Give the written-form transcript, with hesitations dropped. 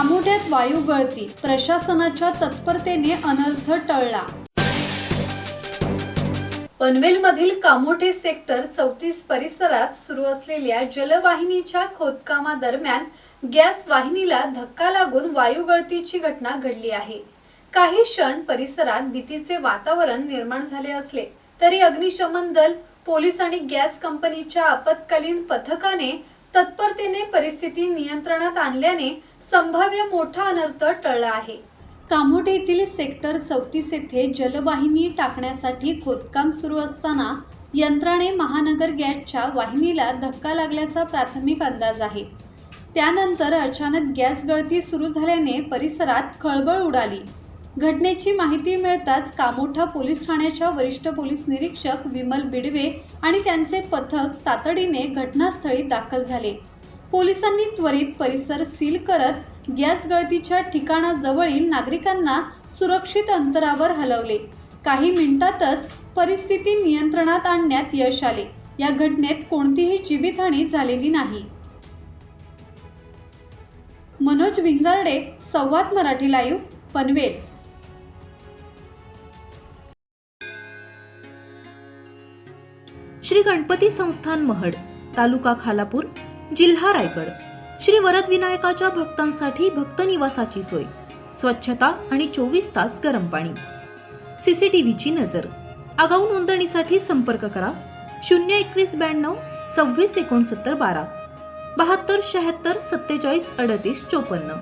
कामोठ्यात वायू गळती, प्रशासनाच्या तत्परतेने अनर्थ टळला। पनवेलमधील कामोठे सेक्टर 34 परिसरात सुरू असलेल्या जलवाहिनीच्या खोदकामादरम्यान गॅस वाहिनीला धक्का लागून वायू गळतीची घटना घडली आहे। काही क्षण परिसरात भीतीचे वातावरण निर्माण झाले असले तरी अग्निशमन दल, पोलीस आणि गॅस कंपनीच्या आपत्कालीन पथकाने तत्परतेने परिस्थिती नियंत्रणात आणल्याने संभाव्य मोठा अनर्थ टळला आहे। कामोठे येथील सेक्टर 34 येथे जलवाहिनी टाकण्यासाठी खोदकाम सुरू असताना यंत्राने महानगर गॅसच्या वाहिनीला धक्का लागल्याचा प्राथमिक अंदाज आहे। त्यानंतर अचानक गॅस गळती सुरू झाल्याने परिसरात खळबळ उडाली। घटनेची माहिती मिळताच कामोठा पोलीस ठाण्याच्या वरिष्ठ पोलीस निरीक्षक विमल बिडवे आणि त्यांचे पथक तातडीने घटनास्थळी दाखल झाले। पोलिसांनी त्वरित परिसर सील करत गॅस गळतीच्या ठिकाणाजवळील नागरिकांना सुरक्षित अंतरावर हलवले। काही मिनिटातच परिस्थिती नियंत्रणात आणण्यात यश आले। या घटनेत कोणतीही जीवितहानी झालेली नाही। मनोज भिंगारडे, संवाद मराठी लाईव्ह, पनवेल। श्री गणपती संस्थान महड, तालुका खालापूर, जिल्हा रायगड। श्री वरद विनायकाच्या भक्तांसाठी भक्त निवासाची सोय, स्वच्छता आणि 24 तास गरम पाणी, सीसीटीव्हीची नजर। आगाऊ नोंदणीसाठी संपर्क करा 021 92 26 69 12 72 76 47 38 54।